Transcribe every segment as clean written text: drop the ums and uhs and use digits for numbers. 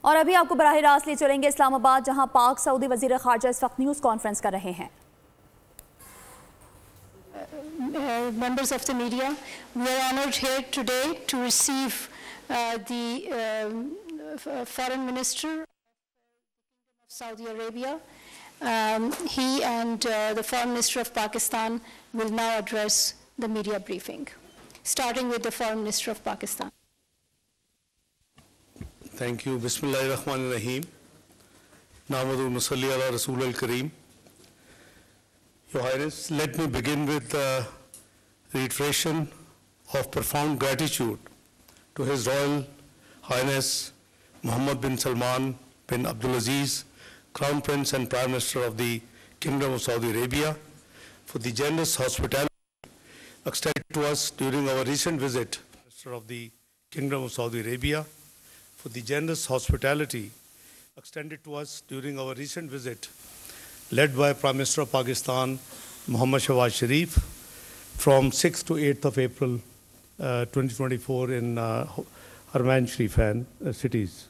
और अभी आपको बराह रास्त ले चलेंगे इस्लामाबाद, जहां पाक सऊदी वजीर खारजा इस वक्त न्यूज़ कॉन्फ्रेंस कर रहे हैं। Members of the media, we are honored here today to receive the Foreign Minister of Saudi Arabia. He and the Foreign Minister of Pakistan will now address the media briefing, starting with the Foreign Minister of Pakistan. Thank you. Bismillahirrahmanirrahim. Nahmadu wa nusalli ala Rasul al-Kareem. Your Highness, let me begin with the reiteration of profound gratitude to His Royal Highness Mohammed bin Salman bin Abdulaziz, Crown Prince and Prime Minister of the Kingdom of Saudi Arabia, for the generous hospitality extended to us during our recent visit. Minister of the Kingdom of Saudi Arabia, for the generous hospitality extended to us during our recent visit, led by Prime Minister of Pakistan, Mohammed Shehbaz Sharif, from 6th to 8th of April 2024 in Haramain Sharifan cities.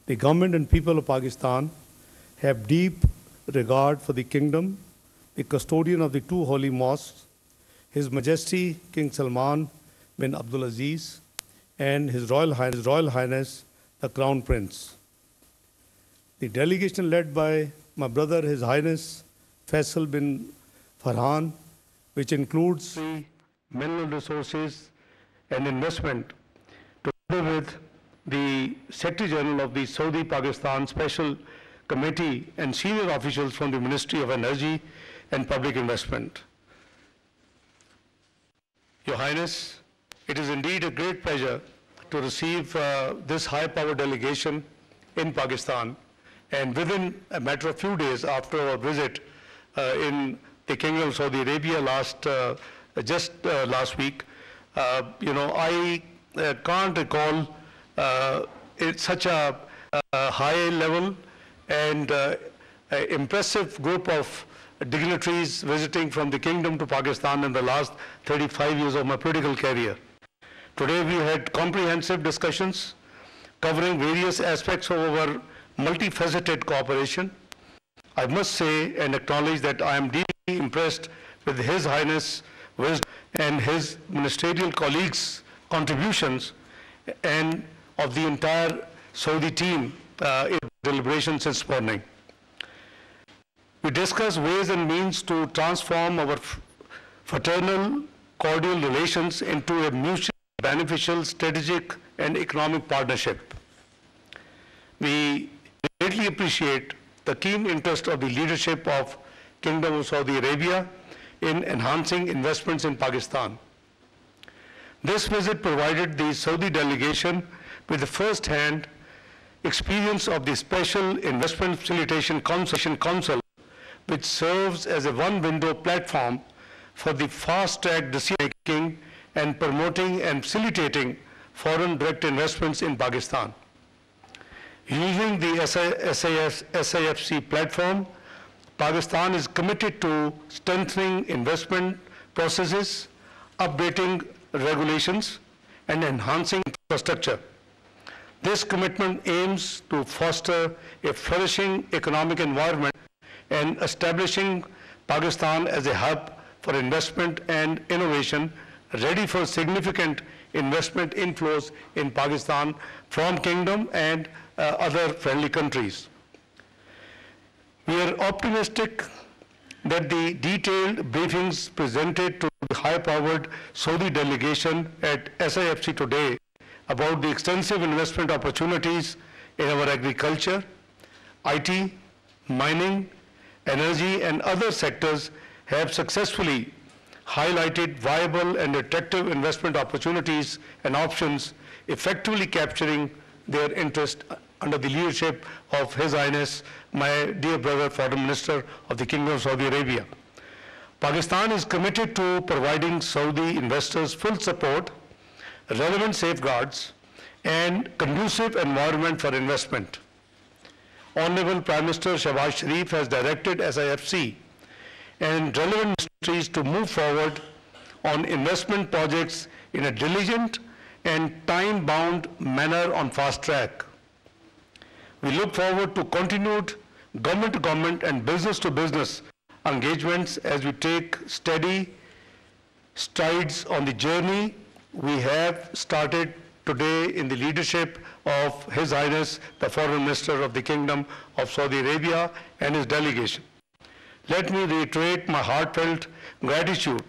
The government and people of Pakistan have deep regard for the kingdom, the custodian of the two holy mosques, His Majesty King Salman bin Abdulaziz, and His Royal Highness the Crown Prince. The delegation led by my brother, His Highness Faisal bin Farhan, which includes mineral resources and investment, together with the Secretary General of the Saudi Pakistan Special Committee and senior officials from the Ministry of Energy and Public Investment. Your Highness, it is indeed a great pleasure to receive this high-powered delegation in Pakistan, and within a matter of few days after our visit in the Kingdom of Saudi Arabia just last week, I can't recall it's such a high level and impressive group of dignitaries visiting from the Kingdom to Pakistan in the last 35 years of my political career. Today we had comprehensive discussions covering various aspects of our multifaceted cooperation. I must say and acknowledge that I am deeply impressed with His Highness' wisdom and his ministerial colleagues' contributions and of the entire Saudi team in deliberations this morning. We discussed ways and means to transform our fraternal, cordial relations into a mutually beneficial strategic and economic partnership. We greatly appreciate the keen interest of the leadership of Kingdom of Saudi Arabia in enhancing investments in Pakistan. This visit provided the Saudi delegation with the first-hand experience of the Special Investment Facilitation Council, which serves as a one-window platform for the fast-track decision-making and promoting and facilitating foreign direct investments in Pakistan. Using the SIFC platform, Pakistan is committed to strengthening investment processes, updating regulations, and enhancing infrastructure. This commitment aims to foster a flourishing economic environment and establishing Pakistan as a hub for investment and innovation, ready for significant investment inflows in Pakistan from Kingdom and other friendly countries. We are optimistic that the detailed briefings presented to the high-powered Saudi delegation at SIFC today about the extensive investment opportunities in our agriculture, IT, mining, energy, and other sectors have successfully highlighted viable and attractive investment opportunities and options, effectively capturing their interest under the leadership of His Highness, my dear brother, Foreign Minister of the Kingdom of Saudi Arabia. Pakistan is committed to providing Saudi investors full support, relevant safeguards, and conducive environment for investment. Honorable Prime Minister Shehbaz Sharif has directed SIFC and relevant ministries to move forward on investment projects in a diligent and time-bound manner on fast track. We look forward to continued government-to-government and business-to-business engagements as we take steady strides on the journey we have started today in the leadership of His Highness, the Foreign Minister of the Kingdom of Saudi Arabia and his delegation. Let me reiterate my heartfelt gratitude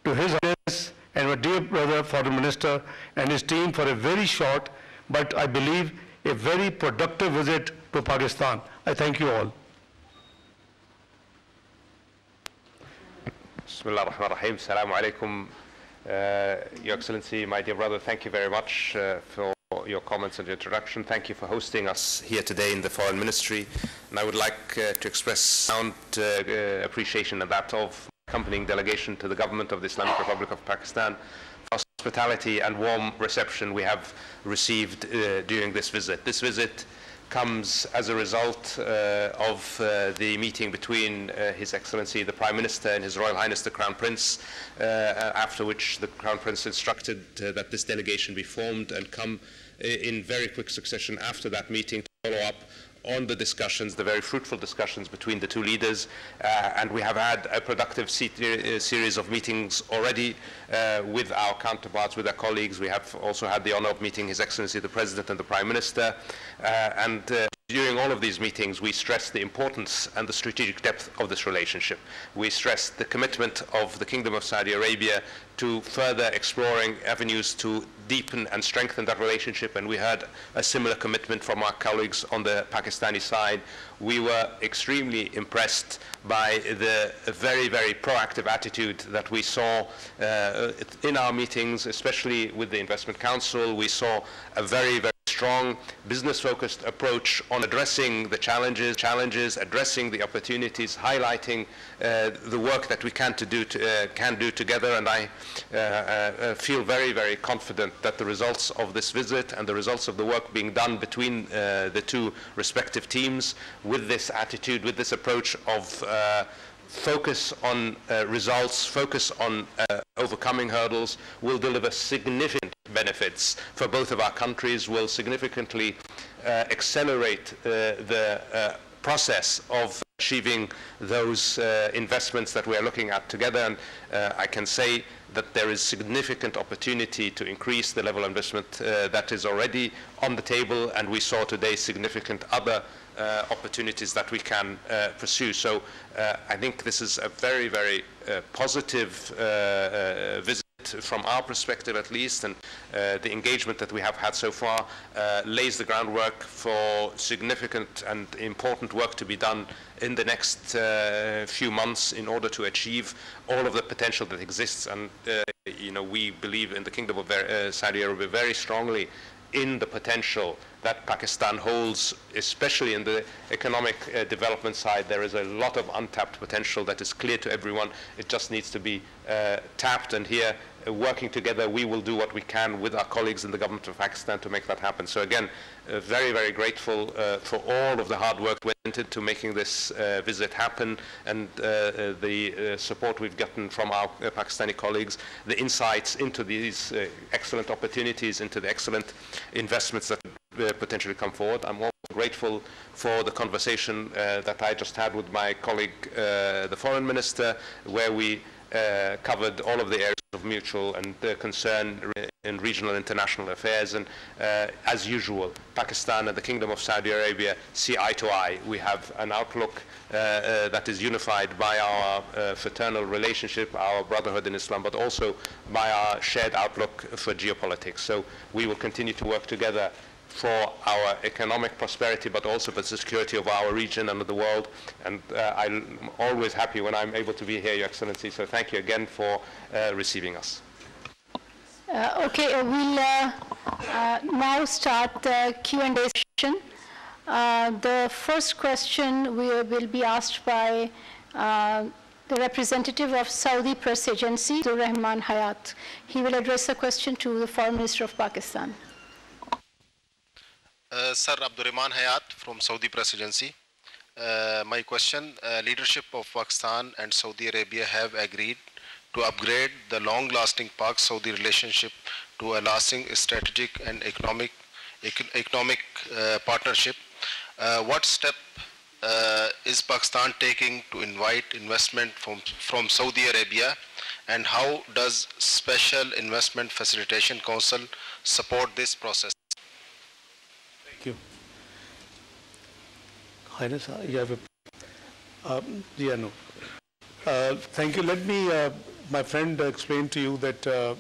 to His Highness and my dear brother Foreign Minister and his team for a very short, but I believe a very productive visit to Pakistan. I thank you all. Bismillah ar-Rahman ar-Rahim. Assalamu alaikum. Your Excellency, my dear brother, thank you very much for your comments and your introduction. Thank you for hosting us here today in the Foreign Ministry. And I would like to express sound appreciation of that of accompanying delegation to the government of the Islamic Republic of Pakistan for hospitality and warm reception we have received during this visit. This visit comes as a result of the meeting between His Excellency the Prime Minister and His Royal Highness the Crown Prince, after which the Crown Prince instructed that this delegation be formed and come in very quick succession after that meeting to follow up on the discussions, the very fruitful discussions between the two leaders, and we have had a productive series of meetings already with our counterparts, with our colleagues. We have also had the honor of meeting His Excellency the President and the Prime Minister, and during all of these meetings we stressed the importance and the strategic depth of this relationship. We stressed the commitment of the Kingdom of Saudi Arabia to further exploring avenues to deepen and strengthen that relationship, and we heard a similar commitment from our colleagues on the Pakistani side. We were extremely impressed by the very, very proactive attitude that we saw in our meetings, especially with the Investment Council. We saw a very, very strong business-focused approach on addressing the challenges, addressing the opportunities, highlighting the work that we can do together. And I feel very, very confident that the results of this visit and the results of the work being done between the two respective teams with this attitude, with this approach of focus on results, focus on overcoming hurdles, will deliver significant benefits for both of our countries, will significantly accelerate the process of achieving those investments that we are looking at together. And I can say that there is significant opportunity to increase the level of investment that is already on the table, and we saw today significant other opportunities that we can pursue. So I think this is a very, very positive visit from our perspective at least, and the engagement that we have had so far lays the groundwork for significant and important work to be done in the next few months in order to achieve all of the potential that exists. And you know, we believe in the Kingdom of Saudi Arabia very strongly in the potential that Pakistan holds, especially in the economic development side. There is a lot of untapped potential that is clear to everyone. It just needs to be tapped, and here, working together, we will do what we can with our colleagues in the government of Pakistan to make that happen. So again, very, very grateful for all of the hard work went into making this visit happen, and the support we've gotten from our Pakistani colleagues, the insights into these excellent opportunities, into the excellent investments that potentially come forward. I'm also grateful for the conversation that I just had with my colleague, the Foreign Minister, where we covered all of the areas of mutual and concern in regional and international affairs. And as usual, Pakistan and the Kingdom of Saudi Arabia see eye to eye. We have an outlook that is unified by our fraternal relationship, our brotherhood in Islam, but also by our shared outlook for geopolitics. So we will continue to work together for our economic prosperity, but also for the security of our region and of the world. And I'm always happy when I'm able to be here, Your Excellency. So thank you again for receiving us. Okay, we'll now start the Q&A session. The first question will be asked by the representative of Saudi press agency, Rahman Hayat. He will address a question to the Foreign Minister of Pakistan. Sir, Abdurrahman Hayat from Saudi Press Agency. My question, leadership of Pakistan and Saudi Arabia have agreed to upgrade the long-lasting Pak-Saudi relationship to a lasting strategic and economic partnership. What step is Pakistan taking to invite investment from Saudi Arabia, and how does Special Investment Facilitation Council support this process? Thank you. Highness, you have a... yeah, no. Thank you. Let me, my friend, explain to you that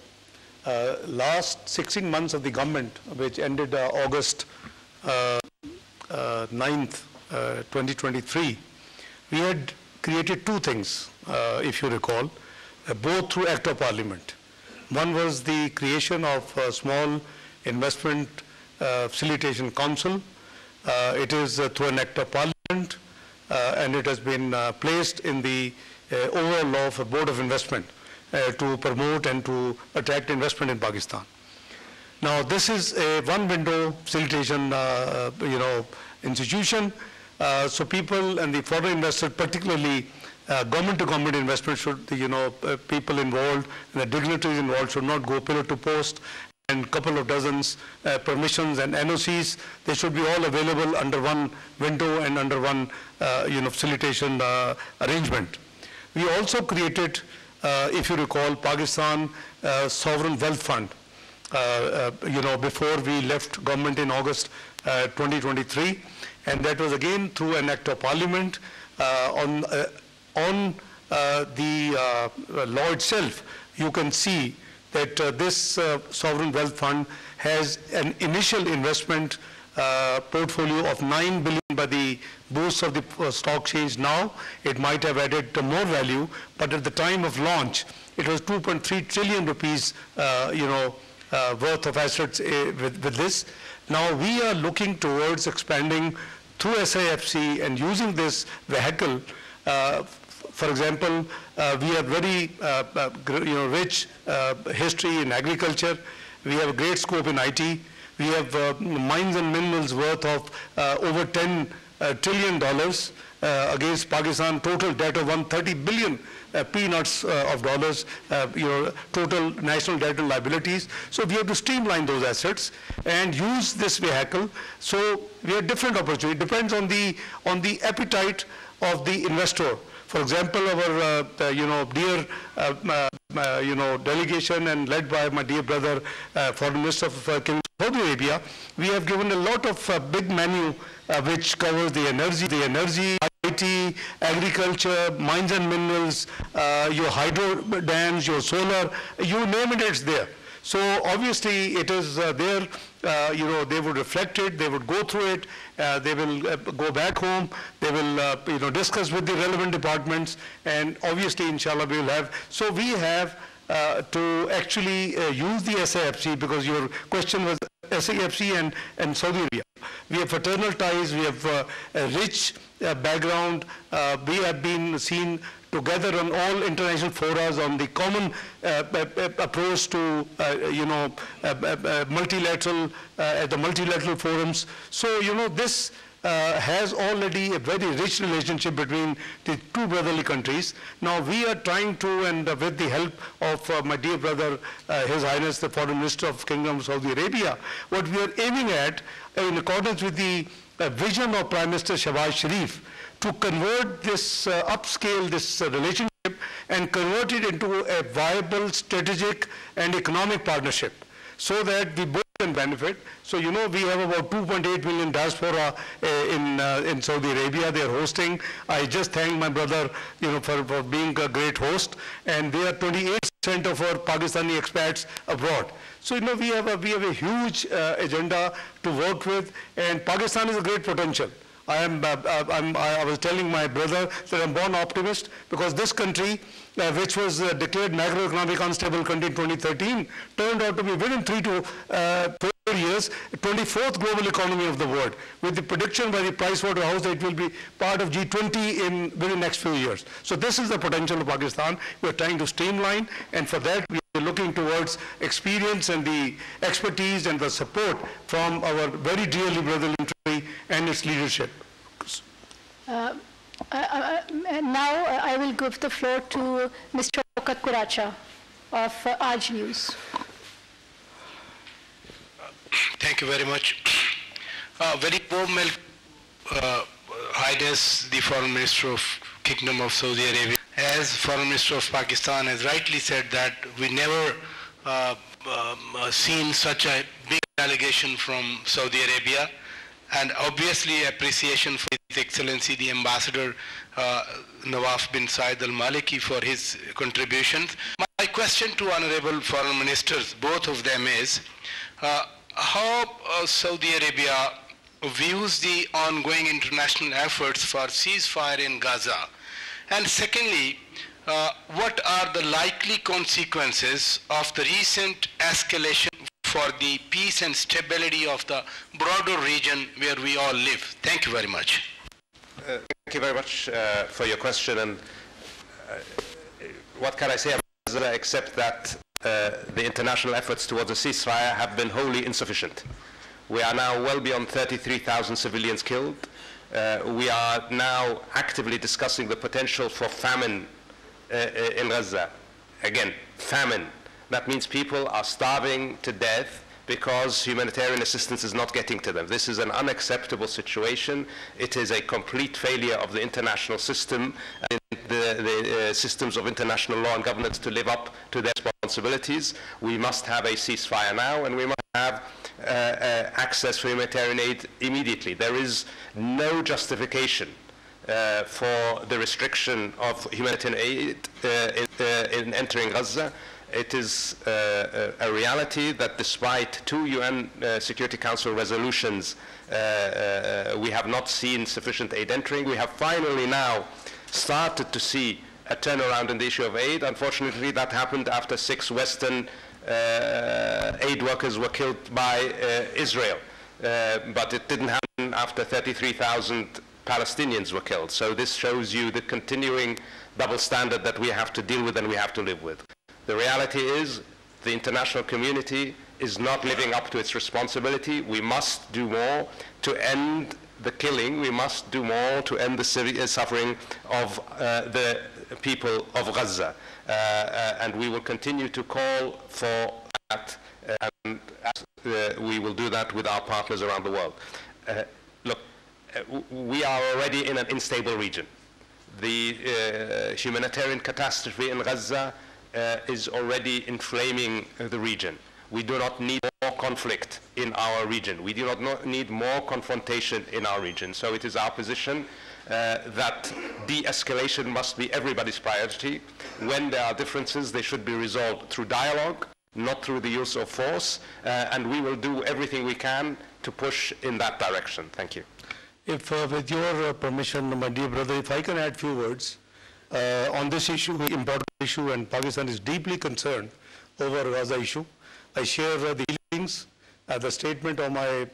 last 16 months of the government, which ended August 9th, 2023, we had created two things, if you recall, both through Act of Parliament. One was the creation of a small investment facilitation council. It is through an Act of Parliament, and it has been placed in the overall law of a Board of Investment to promote and to attract investment in Pakistan. Now, this is a one-window facilitation, institution. So people and the foreign investors, particularly government-to-government investment, should, people involved, and the dignitaries involved should not go pillar to post, and a couple of dozens permissions and NOCs. They should be all available under one window and under one, facilitation arrangement. We also created, if you recall, Pakistan Sovereign Wealth Fund, before we left government in August 2023, and that was again through an Act of Parliament. On the law itself, you can see that this Sovereign Wealth Fund has an initial investment portfolio of 9 billion by the boost of the stock exchange. Now it might have added more value, but at the time of launch, it was 2.3 trillion rupees, worth of assets with this. Now we are looking towards expanding through SIFC and using this vehicle. For example, we have very rich history in agriculture. We have a great scope in IT. We have mines and minerals worth of over $10 trillion against Pakistan total debt of 130 billion peanuts of dollars, total national debt and liabilities. So we have to streamline those assets and use this vehicle. So we have different opportunities. It depends on the appetite of the investor. For example, our dear delegation and led by my dear brother, Foreign Minister of Kingdom of Saudi Arabia, we have given a lot of big menu which covers the energy, IT, agriculture, mines and minerals, your hydro dams, your solar, you name it, it's there. So obviously it is there, they would reflect it, they would go through it, they will go back home, they will discuss with the relevant departments, and obviously inshallah we will have. So we have to actually use the SIFC, because your question was SIFC and Saudi Arabia. We have fraternal ties, we have a rich background, we have been seen together on all international forums on the common approach to multilateral at the multilateral forums. So this has already a very rich relationship between the two brotherly countries. Now we are trying to, and with the help of my dear brother, His Highness the Foreign Minister of Kingdom of Saudi Arabia, what we are aiming at, in accordance with the vision of Prime Minister Shehbaz Sharif, to convert this, upscale this relationship and convert it into a viable strategic and economic partnership, so that we both can benefit. So we have about 2.8 million diaspora in Saudi Arabia. They are hosting. I just thank my brother for being a great host, and they are 28% of our Pakistani expats abroad. So we have a huge agenda to work with, and Pakistan is a great potential. I was telling my brother that I'm born optimist, because this country, which was declared macroeconomic unstable country in 2013, turned out to be within 3 to 4 years, 24th global economy of the world, with the prediction by the Pricewaterhouse that it will be part of G20 within the next few years. So this is the potential of Pakistan. We're trying to streamline, and for that we are looking towards experience and the expertise and the support from our very dearly brotherly country and its leadership. Now I will give the floor to Mr. Okat Kuracha of Aaj News. Thank you very much. Very warm Highness, the Foreign Minister of Kingdom of Saudi Arabia. As Foreign Minister of Pakistan has rightly said that we never seen such a big delegation from Saudi Arabia, and obviously appreciation for His Excellency the Ambassador Nawaf bin Said al-Maliki for his contributions. My question to Honorable Foreign Ministers, both of them, is how Saudi Arabia views the ongoing international efforts for ceasefire in Gaza, and secondly, what are the likely consequences of the recent escalation for the peace and stability of the broader region where we all live? Thank you very much. Thank you very much for your question. And what can I say about Gaza except that the international efforts towards a ceasefire have been wholly insufficient. We are now well beyond 33,000 civilians killed. We are now actively discussing the potential for famine in Gaza. Again, famine. That means people are starving to death because humanitarian assistance is not getting to them. This is an unacceptable situation. It is a complete failure of the international system, the systems of international law and governance to live up to their responsibilities. We must have a ceasefire now, and we must have access for humanitarian aid immediately. There is no justification for the restriction of humanitarian aid in entering Gaza. It is a reality that despite 2 UN Security Council resolutions, we have not seen sufficient aid entering. We have finally now started to see a turnaround in the issue of aid. Unfortunately, that happened after 6 Western aid workers were killed by Israel. But it didn't happen after 33,000 Palestinians were killed. So this shows you the continuing double standard that we have to deal with and we have to live with. The reality is the international community is not living up to its responsibility. We must do more to end the killing. We must do more to end the suffering of the people of Gaza. And we will continue to call for that, and we will do that with our partners around the world. Look, we are already in an unstable region. The humanitarian catastrophe in Gaza is already inflaming the region. We do not need more conflict in our region. We do not need more confrontation in our region. So it is our position that de-escalation must be everybody's priority. When there are differences, they should be resolved through dialogue, not through the use of force, and we will do everything we can to push in that direction. Thank you. If, with your permission, my dear brother, if I can add few words on this issue, important issue, and Pakistan is deeply concerned over Gaza issue. I share the feelings, the statement of my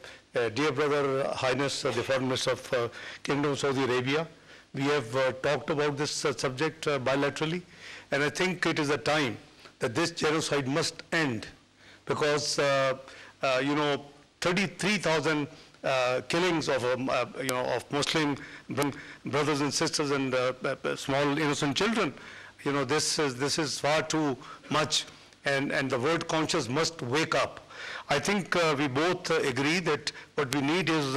dear brother, Highness, the Foreign Minister of Kingdom of Saudi Arabia. We have talked about this subject bilaterally, and I think it is a time that this genocide must end, because 33,000 killings of of Muslim brothers and sisters and small innocent children. This is far too much, and the world conscious must wake up. I think we both agree that what we need is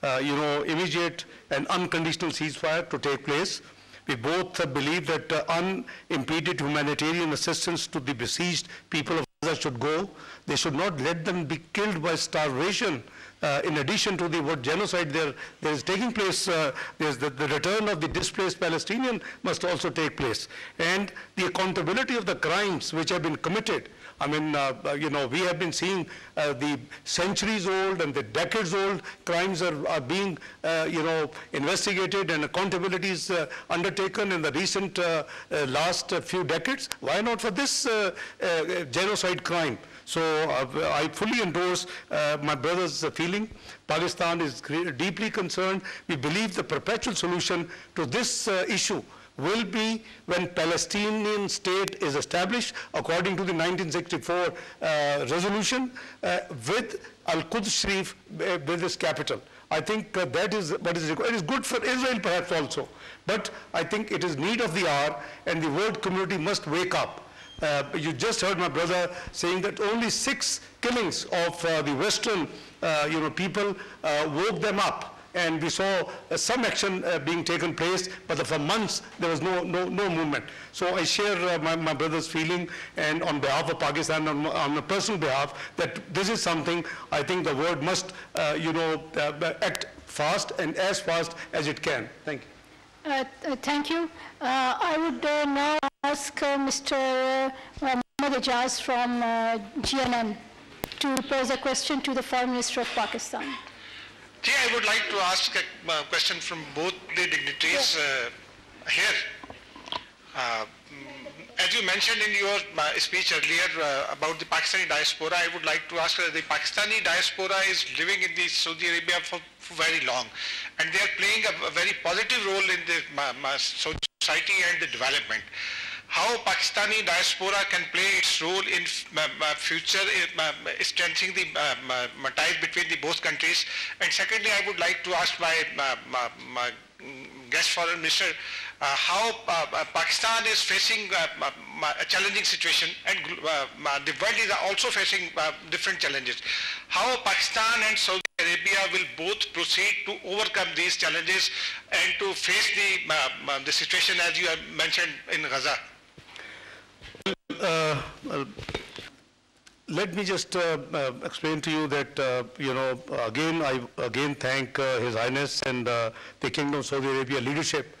immediate and unconditional ceasefire to take place. We both believe that unimpeded humanitarian assistance to the besieged people of Gaza should go. They should not let them be killed by starvation. In addition to what genocide there is taking place, there's the return of the displaced Palestinian must also take place. And the accountability of the crimes which have been committed. I mean, we have been seeing the centuries-old and the decades-old crimes are being, investigated, and accountability is undertaken in the recent last few decades. Why not for this genocide crime? So I fully endorse my brother's feeling. Pakistan is deeply concerned. We believe the perpetual solution to this issue will be when Palestinian state is established according to the 1964 resolution with Al-Quds Sharif with its capital. I think that is what is required. It is good for Israel perhaps also, but I think it is need of the hour, and the world community must wake up. You just heard my brother saying that only 6 killings of the Western people woke them up. and we saw some action being taken place, but for months there was no movement. So I share my brother's feeling, and on behalf of Pakistan, on a personal behalf, that this is something I think the world must, act fast and as fast as it can. Thank you. Thank you. I would now ask Mr. Mohammad Ijaz from GNN to pose a question to the Foreign Minister of Pakistan. I would like to ask a question from both the dignitaries here. As you mentioned in your speech earlier about the Pakistani diaspora, I would like to ask the Pakistani diaspora is living in the Saudi Arabia for very long, and they are playing a very positive role in the society and the development. How Pakistani diaspora can play its role in future strengthening the ties between the both countries? And secondly, I would like to ask my guest foreign minister how Pakistan is facing a challenging situation, and the world is also facing different challenges. How Pakistan and Saudi Arabia will both proceed to overcome these challenges and to face the situation as you have mentioned in Gaza? Let me just explain to you that, I thank His Highness and the Kingdom of Saudi Arabia leadership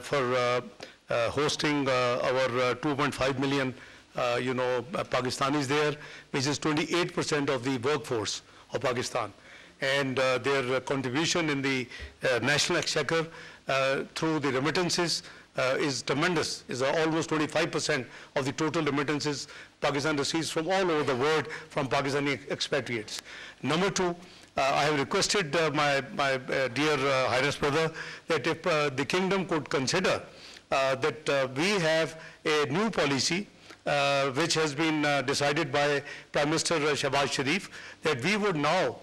for hosting our 2.5 million, Pakistanis there, which is 28% of the workforce of Pakistan. And their contribution in the national exchequer through the remittances is tremendous, is almost 25% of the total remittances Pakistan receives from all over the world from Pakistani expatriates. Number two, I have requested my dear Highness brother that if the kingdom could consider that we have a new policy which has been decided by Prime Minister Shehbaz Sharif, that we would now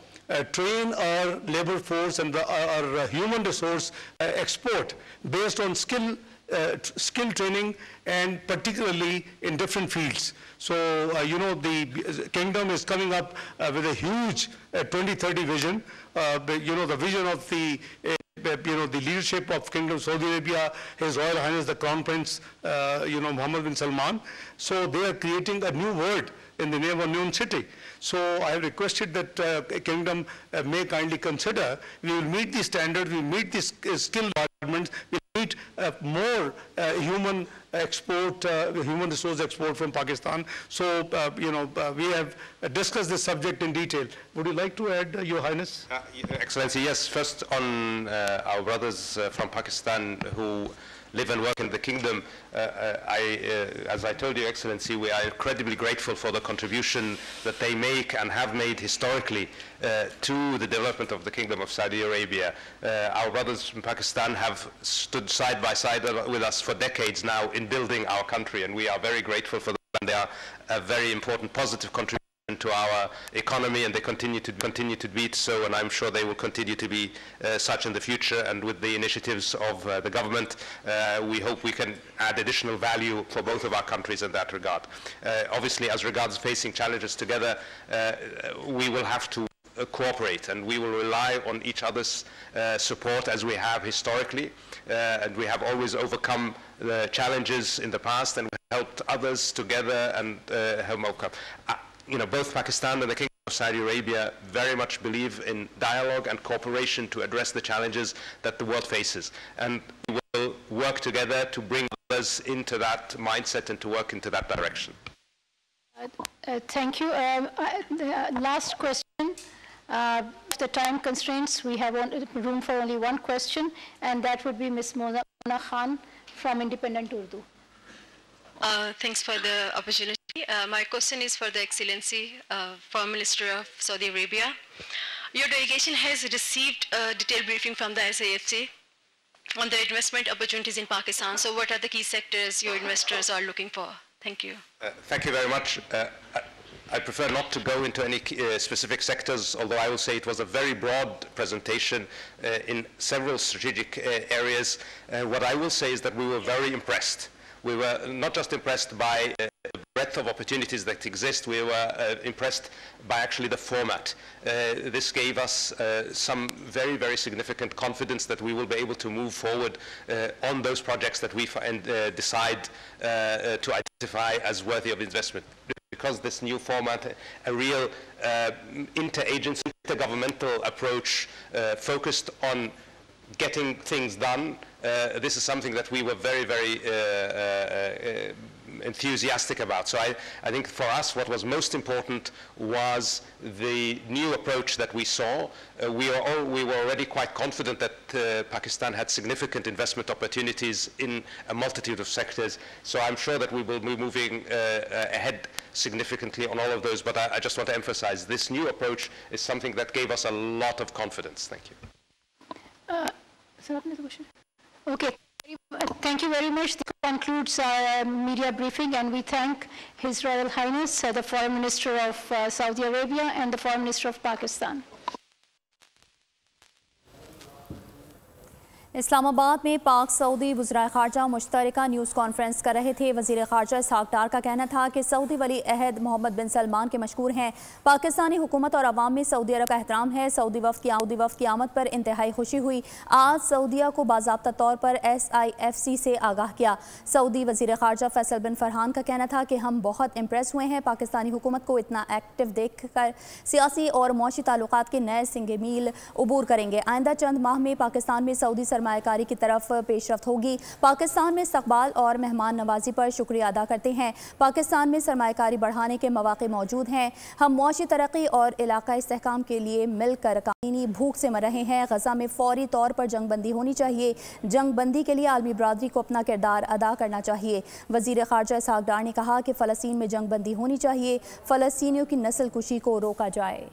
train our labor force and our human resource export based on skill training, and particularly in different fields. So, the kingdom is coming up with a huge 2030 vision, the vision of the leadership of Kingdom of Saudi Arabia, His Royal Highness the Crown Prince, Mohammed bin Salman. So they are creating a new world in the name of new city. So I have requested that Kingdom may kindly consider, we will meet the standards, we will meet the skill requirements, we will meet more human export, human resource export from Pakistan. So, we have discussed this subject in detail. Would you like to add, Your Highness? Excellency, yes. First on our brothers from Pakistan who live and work in the kingdom, as I told you, Excellency, we are incredibly grateful for the contribution that they make and have made historically to the development of the Kingdom of Saudi Arabia. Our brothers from Pakistan have stood side by side with us for decades now in building our country, and we are very grateful for them. And they are a very important positive contribution to our economy, and they continue to be so, and I'm sure they will continue to be such in the future. And with the initiatives of the government, we hope we can add additional value for both of our countries in that regard. Obviously, as regards facing challenges together, we will have to cooperate, and we will rely on each other's support as we have historically, and we have always overcome the challenges in the past and helped others together and help overcome. Both Pakistan and the Kingdom of Saudi Arabia very much believe in dialogue and cooperation to address the challenges that the world faces, and we will work together to bring others into that mindset and to work into that direction. Thank you. The last question. The time constraints, we have room for only one question, and that would be Ms. Mona Khan from Independent Urdu. Thanks for the opportunity. My question is for the Excellency, Foreign Minister of Saudi Arabia. Your delegation has received a detailed briefing from the SAFC on the investment opportunities in Pakistan. So what are the key sectors your investors are looking for? Thank you. Thank you very much. I prefer not to go into any specific sectors, although I will say it was a very broad presentation in several strategic areas. What I will say is that we were very impressed. We were not just impressed by the breadth of opportunities that exist, we were impressed by actually the format. This gave us some very, very significant confidence that we will be able to move forward on those projects that we decide to identify as worthy of investment. Because this new format, a real interagency, intergovernmental approach focused on getting things done, this is something that we were very, very enthusiastic about. So I think for us what was most important was the new approach that we saw. We were already quite confident that Pakistan had significant investment opportunities in a multitude of sectors. So I'm sure that we will be moving ahead significantly on all of those. But I just want to emphasize this new approach is something that gave us a lot of confidence. Thank you. Okay. Thank you very much. This concludes our media briefing, and we thank His Royal Highness, the Foreign Minister of Saudi Arabia and the Foreign Minister of Pakistan. Islamabad में पाक Saudi वज़ीर ख़ारजा मुश्तरका news conference कर रहे थे। वज़ीर ख़ारजा इशक़ डार का कहना था कि सऊदी वली अहद मोहम्मद बिन सलमान के मशकूर हैं। पाकिस्तानी हुकूमत और अवाम में सऊदी अरब का एहतराम है। सऊदी वफ़द की आमद पर इंतहाई खुशी हुई। आज सऊदिया को बाज़ाब्ता तौर पर SIFC से आगाह किया। सऊदी वज़ीर ख़ारजा फैसल बिन फरहान का कहना था कि हम बहुत इम्प्रेस हुए हैं। पाकिस्तानी हुकूमत को इतना एक्टिव देख कर सियासी और मौशी ताल्लुकात के नए सिंगे मील अबूर करेंगे। आइंदा चंद माह में पाकिस्तान में सऊदी सरमायाकारी की तरफ पेशरफ्त होगी। पाकिस्तान में इस्तकबाल और मेहमान नवाजी पर शुक्रिया अदा करते हैं। पाकिस्तान में सरमायाकारी बढ़ाने के मौके मौजूद हैं। हम मुआशी तरक्की और इलाकाई इस्तेहकाम के लिए मिलकर कानूनी भूख से मर रहे हैं। गजा में फौरी तौर पर जंगबंदी होनी चाहिए। जंगबंदी के लिए आलमी बरादरी को अपना किरदार अदा करना चाहिए। वज़ीर ख़ारजा इशक़ डार ने कहा कि फ़लस्तीन में जंगबंदी होनी चाहिए। फ़लस्तीनियों की नस्ल कुशी को रोका जाए।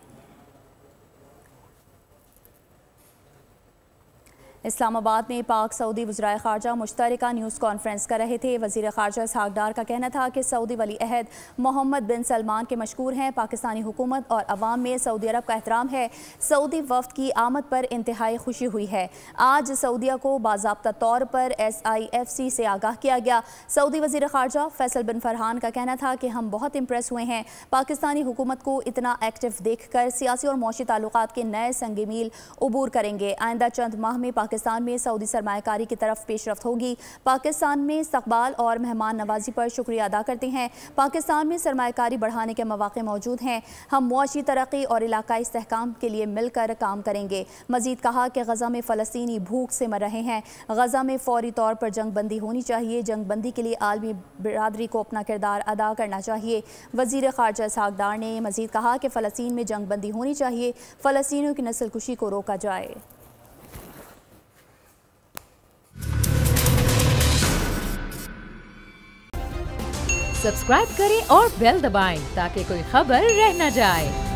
इस्लामाबाद में पाक सऊदी वज़ीर ख़ारजा मुश्तरका न्यूज़ कॉन्फ्रेंस कर रहे थे। वज़ीर ख़ारजा इशक़ डार का कहना था कि सऊदी वली अहद मोहम्मद बिन सलमान के मशकूर हैं। पाकिस्तानी हुकूमत और अवाम में सऊदी अरब का एहतराम है। सऊदी वफ़द की आमद पर इंतहाई खुशी हुई है। आज सऊदिया को बाज़ाब्ता तौर पर SIFC से आगाह किया गया। सऊदी वज़ीर ख़ारजा फैसल बिन फरहान का कहना था कि हम बहुत इम्प्रेस हुए हैं। पाकिस्तानी हुकूमत को इतना एक्टिव देख कर सियासी और मौशी ताल्लुकात के नए संग मील अबूर करेंगे। आइंदा चंद माह में पाकिस्तान में सऊदी सरमायाकारी की तरफ पेशरफ्त होगी। पाकिस्तान में इस्तकबाल और मेहमान नवाजी पर शुक्रिया अदा करते हैं। पाकिस्तान में सरमायाकारी बढ़ाने के मौके मौजूद हैं। हम मुआशी तरक्की और इलाकाई इस्तेहकाम के लिए मिलकर काम करेंगे। मजीद कहा कि गजा में फ़लस्तीनी भूख से मर रहे हैं। गजा में फौरी तौर पर जंगबंदी होनी चाहिए। जंगबंदी के लिए आलमी बरादरी को अपना किरदार अदा करना चाहिए। वज़ीर ख़ारजा इशक़ डार ने मजीद कहा कि फ़लस्तीन में जंगबंदी होनी चाहिए। फ़लस्तीनियों की नस्ल कुशी को रोका जाए। सब्सक्राइब करें और बेल दबाएं ताकि कोई खबर रह न जाए।